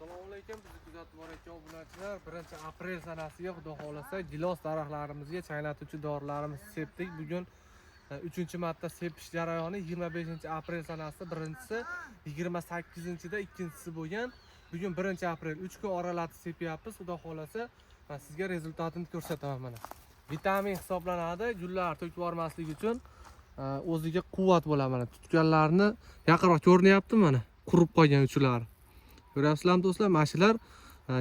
Assalomu alaykum, bizni kuzatib borayotgan obunachilar. 1-aprel sanasiga xudo xolasa gilos daraxtlarimizga chaylatuvchi dorilarimiz sepdik. Bugun 3-marta sepish jarayoni 25-aprel sanasi birinchisi, 28-da ikkinchisi bo'lgan. Bugun 1-aprel 3 kun oralatib sepyapmiz. Xudo xolasa sizga rezultatini ko'rsataman mana. Vitamin hisoblanadi, gullar to'kib yubormaslik uchun o'ziga quvvat bo'ladi mana. Tutganlarni yaqinroq ko'rinyapti mana, qurib qolgan uchlari. Ko'ryapsizlarmi do'stlar? Mashinlar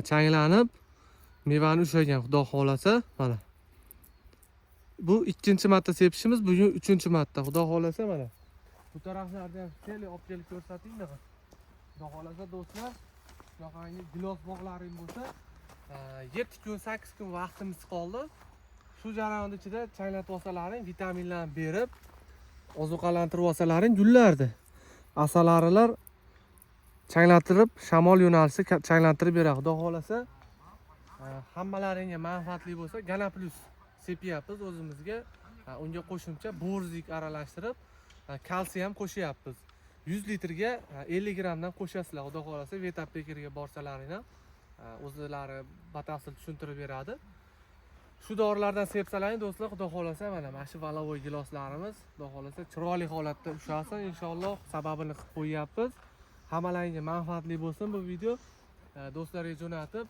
changlanib, mevani ushlagan xudo xolasa mana. Bu 2-marta sepishimiz, bugun 3-marta. Xudo xolasa mana. Bu taraflarda ham tele olib kelib ko'rsatinglar. Xudo xolasa do'stlar, shunaqangi gilos bog'laring bo'lsa, 7 kun, 8 kun vaqtimiz qoldi. Shu jarayon ichida changlatib olsalaring, vitaminlarni berib, ozuqalantirib olsalaring gullardi. Asalarilar changlantirib, shamol yo'nalishi changlantirib beradi. Xudo xolasa hammalaringga manfaatli bo'lsa, Gana Plus sepyapmiz o'zimizga. Unga qo'shimcha borzik aralashtirib, kalsiy ham qo'shyapmiz. 100 litrga 50 gramdan qo'shasizlar. Xudo xolasa Vetapekerga borsalaringlar o'zlari batafsil tushuntirib beradi. Shu dorilardan sepsalaring do'stlar, xudo xolasa mana shu valovoy giloslarimiz xudo xolasa chiroyli holatda ushasin inshaalloh. Sababini qilib qo'yapmiz. Hammalaringga manfaatli bo'lsin bu video. Do'stlarga jo'natib,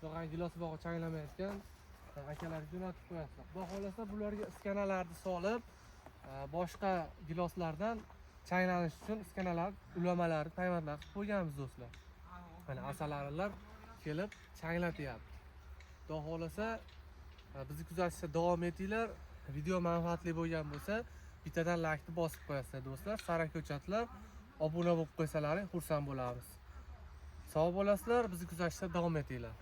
yo'g'an gilos bog'i changlamayotgan akalarga jo'natib qo'yasizlar. Xudo xolasa bularga iskanalarni solib, boshqa giloslardan changlanish uchun iskanalar, ulamalarni tayyorlab qo'yganmiz do'stlar. Mana asalarilar kelib changlatyapti. Xudo xolasa bizni kuzatishda davom etinglar. Video manfaatli bo'lgan bo'lsa, bittadan like ni bosib qo'yasizlar do'stlar. Sara ko'chatlar obuna bo'lib qo'ysalaring xursand bo'lamiz. Sog' bo'lasizlar, bizni kuzatishda davom etinglar.